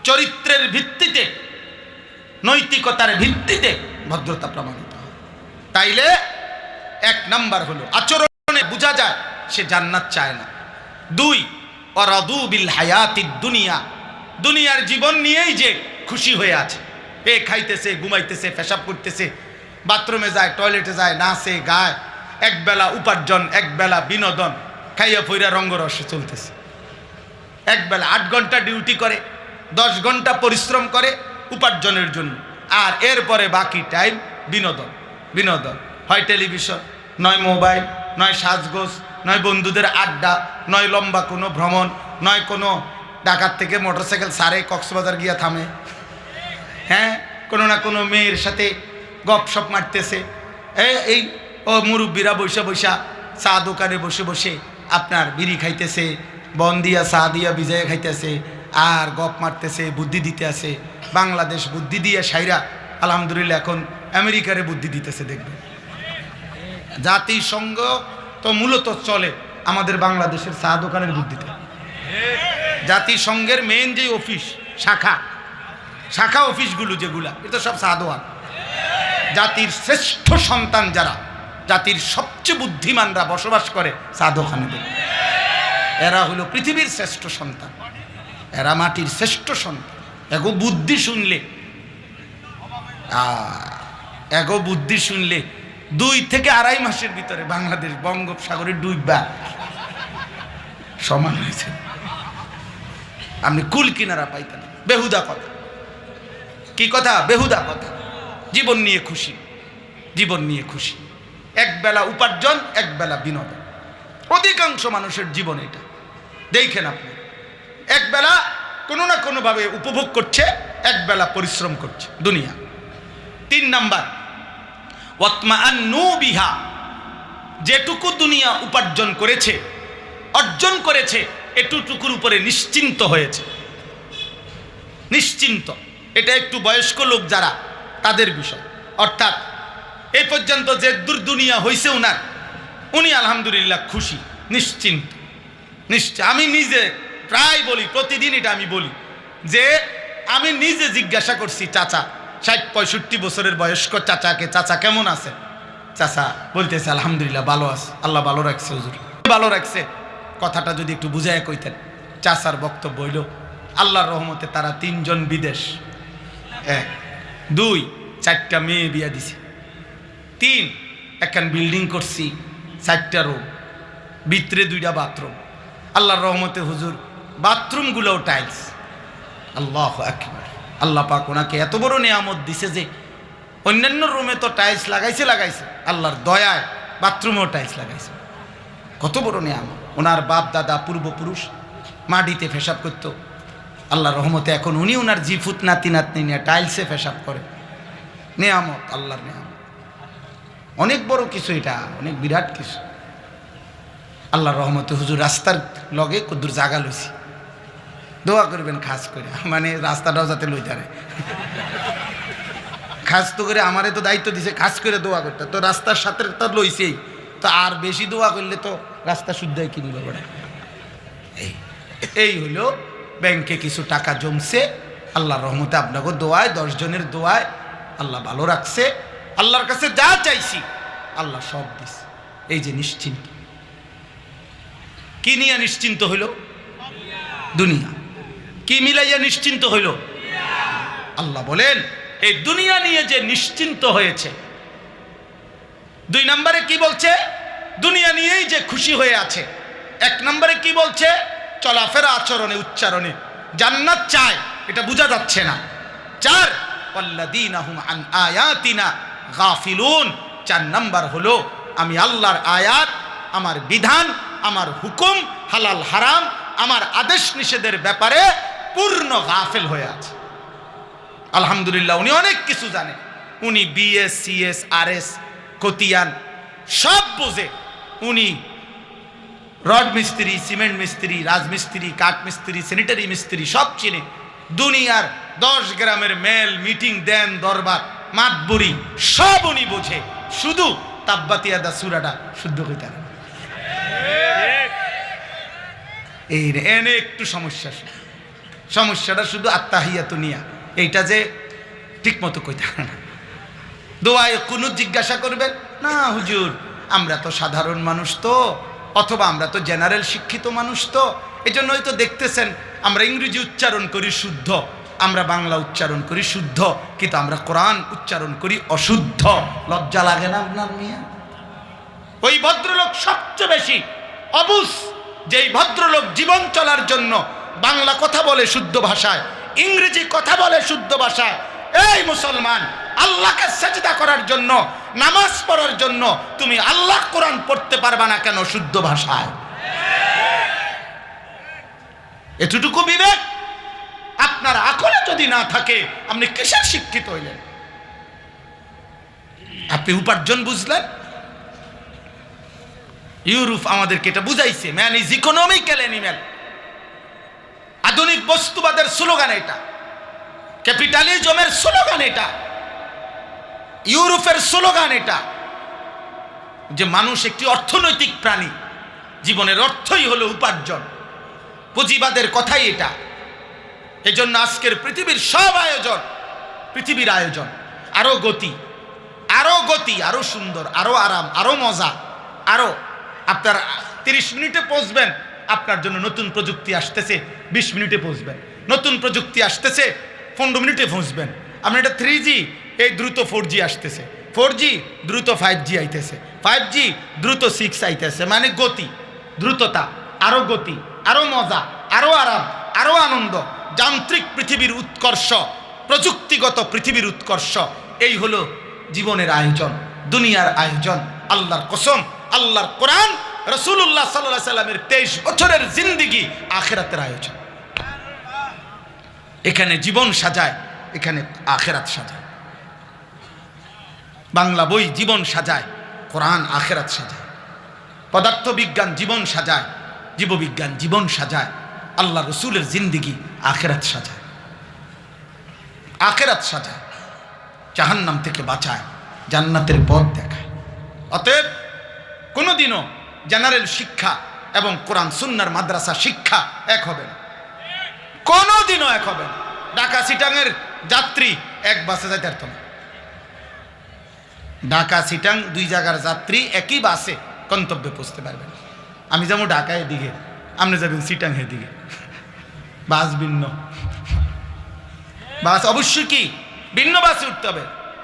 চরিত্রের ভিত্তিতে, নৈতিকতার ভিত্তিতে ভদ্রতা প্রমাণিত হয়। তাইলে এক নাম্বার হলো আচরণে বোঝা যায় সে জান্নাত চায় না। দুই, ওয়ারাদু বিল হায়াতিদ দুনিয়া, দুনিয়ার জীবন নিয়েই যে খুশি হয়ে আছে। এ খাইতেছে, ঘুমাইতেছে, পেশাব করতেছে, বাথরুমে যায়, টয়লেটে যায়, নাচে গায়, একবেলা উপার্জন, একবেলা বিনোদন, খাইয়া ফইরা রঙ্গরসে চলতেছে। একবেলা 8 ঘন্টা ডিউটি করে, 10 ঘন্টা পরিশ্রম করে উপার্জনের জন্য, আর এরপরে বাকি টাইম বিনোদন। বিনোদন হয় টেলিভিশন, নয় মোবাইল, নয় সাজগোজ, নয় বন্ধুদের আড্ডা, নয় লম্বা কোনো ভ্রমণ, নয় কোনো ঢাকার থেকে মোটরসাইকেল সারে কক্সবাজার গিয়া থামে, হ্যাঁ, কোনো না কোনো মেয়ের সাথে গপসপ মারতেছে। এই ও মুরব্বীরা বৈশা বৈশা চা দোকানে বসে বসে আপনার বিড়ি খাইতেছে, বন দিয়া চা দিয়া ভিজাইয়া খাইতেছে, আর গপ মারতেছে, বুদ্ধি দিতে আছে। বাংলাদেশ বুদ্ধি দিয়ে সাইরা আলহামদুলিল্লাহ এখন আমেরিকারে বুদ্ধি দিতেছে। দেখবে জাতিসংঘ তো মূলত চলে আমাদের বাংলাদেশের চা দোকানের বুদ্ধিতে। জাতিসংঘের মেইন যে অফিস, শাখা অফিসগুলো যেগুলা, এটা সব চা দোকান। জাতির শ্রেষ্ঠ সন্তান যারা, জাতির সবচেয়ে বুদ্ধিমানরা বসবাস করে চা দোকানে। এরা হলো পৃথিবীর শ্রেষ্ঠ সন্তান, এরা মাটির শ্রেষ্ঠ সন্তান। এগো বুদ্ধি শুনলে 2 থেকে 2.5 মাসের ভিতরে বাংলাদেশ বঙ্গোপসাগরে ডুববা সমান হয়েছে। আপনি কুল কিনারা পাইতেন। বেহুদা কথা। কি কথা? বেহুদা কথা। জীবন নিয়ে খুশি, জীবন নিয়ে খুশি। একবেলা উপার্জন, একবেলা বিনোদন। অধিকাংশ মানুষের জীবন এটা। দেখেন আপনি, একবেলা কোনো না কোনোভাবে উপভোগ করছে, একবেলা পরিশ্রম করছে দুনিয়া। 3 নাম্বার, ওয়াতমাআন্নু বিহা, যেটুকু দুনিয়া উপার্জন করেছে, অর্জন করেছে, এটুকুর উপরে নিশ্চিন্ত হয়েছে। নিশ্চিন্ত, এটা একটু বয়স্ক লোক যারা, তাদের বিষয়। অর্থাৎ এই পর্যন্ত যে দুনিয়া হয়েছে উনার, উনি আলহামদুলিল্লাহ খুশি, নিশ্চিন্ত। আমি নিজে প্রায় বলি, প্রতিদিন এটা আমি বলি, যে আমি নিজে জিজ্ঞাসা করছি চাচা, 60-65 বছরের বয়স্ক চাচাকে, চাচা কেমন আছে? চাচা বলতেছে আলহামদুলিল্লাহ ভালো আছে, আল্লাহ ভালো রাখছে, হুজুর ভালো রাখছে। কথাটা যদি একটু বুঝায় কইতেন। চাচার বক্তব্য হইল আল্লাহর রহমতে তারা 3 জন বিদেশ, 1, 2, 4টা মেয়ে বিয়া দিছে, 3 একখান বিল্ডিং করছি, 4টা রুম, ভিতরে 2টা বাথরুম। আল্লাহর রহমতে হুজুর বাথরুমগুলোও টাইলস। আল্লাহু আকবার। আল্লাহ পাক ওনাকে এত বড় নিয়ামত দিছে যে অন্যান্য রুমে তো টাইলস লাগাইছে, আল্লাহর দয়ায় বাথরুমেও টাইলস লাগাইছে। কত বড় নিয়ামত। ওনার বাপ দাদা পূর্বপুরুষ মাটিতে পেশাব করত, আল্লাহর রহমতে এখন উনি ওনার জিফুত নাতি নাতনি নিয়ে টাইলসে পেশাব করে। নিয়ামত, আল্লাহর নিয়ামত। অনেক বড় কিছু এটা, অনেক বিরাট কিছু। আল্লাহর রহমতে হুজুর রাস্তার লগে কদ্দুর জায়গা লইছি। দোয়া করবেন খাস করে, মানে রাস্তাটাও যাতে লই দাঁড়ে। খাস তো করে আমারে তো দায়িত্ব দিছে খাস করে দোয়া করতে, তো রাস্তার সাথে তার লইছেই, তো আর বেশি দোয়া করলে তো রাস্তা শুদ্ধই কিনবে বলে। এই হইল ব্যাংকে কিছু টাকা জমছে, আল্লাহর রহমতে আপনাকে দোয়ায়, 10 জনের দোয়ায় আল্লাহ ভালো রাখছে। আল্লাহর কাছে যা চাইছি আল্লাহ সব দিছে। এই যে নিশ্চিন্ত। কি নিয়ে নিশ্চিন্ত হইল? দুনিয়া। কি মিলাইয়া নিশ্চিন্ত হইল? আল্লাহ বলেন এই দুনিয়া নিয়ে যে নিশ্চিন্ত হয়েছে। 2 নম্বরে কি বলছে? দুনিয়া নিয়েই যে খুশি হয়ে আছে। 1 নম্বরে কি বলছে? চলাফেরা, আচরণে, উচ্চারণে জান্নাত চায়, এটা বোঝা যাচ্ছে না। 4, ওয়াল্লাযীনা হুম আন আয়াতিনা গাফিলুন। 4 নম্বর হলো আমি আল্লাহর আয়াত, আমার বিধান, আমার হুকুম, হালাল হারাম, আমার আদেশ নিষেধের ব্যাপারে পূর্ণ গাফেল হয়ে আছে। আলহামদুলিল্লাহ উনি অনেক কিছু জানে। উনি বিএস, সিএস, আরএস, খতিয়ান সব বোঝে। উনি রড মিস্ত্রি, সিমেন্ট মিস্ত্রি, রাজমিস্ত্রি, কাঠ মিস্ত্রি, স্যানিটারি মিস্ত্রি সব চিনে। দুনিয়ার 10 গ্রামের মেল, মিটিং, দেন দরবার, মাতবুরি সব উনি বোঝে। শুধু তাব্বাতিয়াদা সূরাটা শুদ্ধ হইতে পারে। এই এনে একটু সমস্যা। সমস্যাটা শুধু আত্তাহিয়াতু নিয়া, এইটা যে ঠিক মতো কইতে পারে না। দোয়ায় কুনুত জিজ্ঞাসা করবেন না, হুজুর আমরা তো সাধারণ মানুষ তো, অথবা আমরা তো জেনারেল শিক্ষিত মানুষ তো, এই জন্যই তো দেখতেছেন আমরা ইংরেজি উচ্চারণ করি শুদ্ধ, আমরা বাংলা উচ্চারণ করি শুদ্ধ, কিন্তু আমরা কোরআন উচ্চারণ করি অশুদ্ধ। লজ্জা লাগে না আপনার মিয়া? ওই ভদ্রলোক সবচেয়ে বেশি অবুঝ, যেই ভদ্রলোক জীবন চলার জন্য বাংলা কথা বলে শুদ্ধ ভাষায়, ইংরেজি কথা বলে শুদ্ধ ভাষায়। এই মুসলমান, আল্লাহকে সেজদা করার জন্য, নামাজ পড়ার জন্য তুমি আল্লাহ কোরআন পড়তে পারবা না কেন শুদ্ধ ভাষায়? এতটুকু বিবেক আপনার আকলে যদি না থাকে, আপনি কিসের শিক্ষিত হইলেন? আপনি উপার্জন বুঝলেন? ইউরোপ আমাদেরকে এটা বুঝাইছে, ম্যান ইজ ইকোনমিক্যাল অ্যানিম্যাল। আধুনিক বস্তুবাদের স্লোগান এটা, ক্যাপিটালিজমের স্লোগান এটা, ইউরোপের স্লোগান এটা, যে মানুষ একটি অর্থনৈতিক প্রাণী, জীবনের অর্থই হলো উপার্জন। পুঁজিবাদের কথাই এটা। এজন্য আজকের পৃথিবীর সব আয়োজন, পৃথিবীর আয়োজন আরো গতি, আরো গতি, আরো সুন্দর, আরো আরাম, আরো মজা, আরো আপনার 30 মিনিটে পৌঁছবেন, আপনার জন্য নতুন প্রযুক্তি আসতেছে 20 মিনিটে পৌঁছবেন, নতুন প্রযুক্তি আসতেছে 15 মিনিটে পৌঁছবেন। আপনার এটা 3G, এই দ্রুত 4G আসতেছে, 4G দ্রুত 5G আইতেছে, 5G দ্রুত 6 আইতেছে। মানে গতি, দ্রুততা, আরো গতি, আরো মজা, আরো আরাম, আরো আনন্দ। যান্ত্রিক পৃথিবীর উৎকর্ষ, প্রযুক্তিগত পৃথিবীর উৎকর্ষ, এই হলো জীবনের আয়োজন, দুনিয়ার আয়োজন। আল্লাহর কসম, আল্লাহর কোরআন, রাসূলুল্লাহ সাল্লাল্লাহু আলাইহি সাল্লামের 23 বছরের জিন্দেগি আখিরাতের আয়োজন। এখানে জীবন সাজায়, এখানে আখিরাত সাজায়। বাংলা বই জীবন সাজায়, কোরআন আখিরাত সাজায়। পদার্থবিজ্ঞান জীবন সাজায়, জীববিজ্ঞান জীবন সাজায়। আল্লাহ রসুলের জিন্দেগি আখিরাত সাজায়, আখিরাত সাজায়, জাহান্নাম থেকে বাঁচায়, জান্নাতের পথ দেখায়। অতএব কোনোদিনও জেনারেল শিক্ষা এবং কোরআন সুন্নাহর মাদ্রাসা শিক্ষা এক হবে না, কোনোদিনও এক হবে না। ঢাকা চিটাঙের যাত্রী এক বাসে যাইতে পারত না। ঢাকা চিটাং 2 জায়গার যাত্রী একই বাসে গন্তব্যে পৌঁছতে পারবেন। আমি যাবো ঢাকায় দিকে, আপনি যাবেন চিটাং দিকে, বাস ভিন্ন, বাস অবশ্যই কি ভিন্ন বাসে উঠতে হবে,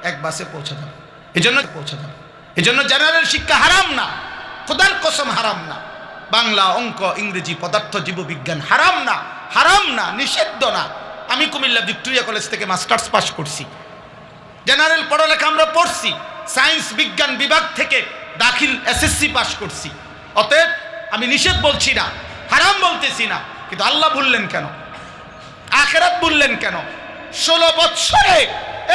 এক বাসে পৌঁছা যাবে। এজন্য পৌঁছা যাবে, এজন্য জেনারেল শিক্ষা হারাম না, খোদার কসম হারাম না। বাংলা, অঙ্ক, ইংরেজি, পদার্থ, জীববিজ্ঞান হারাম না, হারাম না, নিষিদ্ধ না। আমি কুমিল্লা ভিক্টোরিয়া কলেজ থেকে মাস্টার্স পাস করছি, জেনারেল পড়ালেখা আমরা পড়ছি, সায়েন্স বিজ্ঞান বিভাগ থেকে দাখিল এসএসসি পাস করছি। অতএব আমি নিষেধ বলছি না, হারাম বলতেছি না, কিন্তু আল্লাহ বললেন কেন, আখিরাত বললেন কেন? 16 বছরে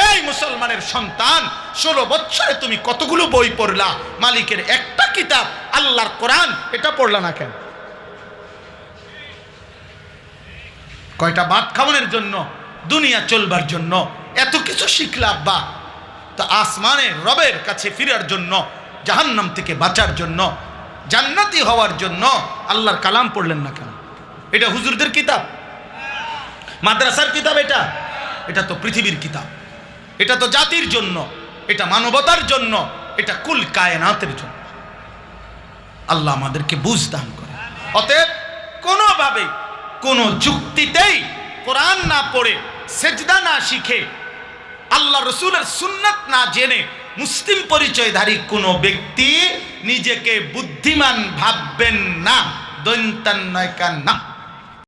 এই মুসলমানের সন্তান, 16 বছরে তুমি কতগুলো বই পড়লা? মালিকের একটা কিতাব আল্লাহর কোরআন, এটা পড়লা না কেন? কয়টা ভাত খাওয়ানোর জন্য, দুনিয়া চলবার জন্য এত কিছু শিখলা আব্বা, তা আসমানের রবের কাছে ফিরার জন্য, জাহান্নাম থেকে বাঁচার জন্য, জান্নাতি হওয়ার জন্য আল্লাহর কালাম পড়লেন না কেন? এটা হুজুরদের কিতাব, মাদ্রাসার কিতাব, এটা এটা তো পৃথিবীর কিতাব, এটা তো জাতির জন্য, এটা মানবতার জন্য, এটা কুল কায়নাতের জন্য। আল্লাহ আমাদেরকে বুঝ দান করে। অতএব কোনোভাবে কোনো যুক্তিতেই কোরআন না পড়ে, সেজদা না শিখে, আল্লাহ রসুলের সুন্নাত না জেনে মুসলিম পরিচয়ধারী কোনো ব্যক্তি নিজেকে বুদ্ধিমান ভাববেন না। দৈন্তান নয় কান না।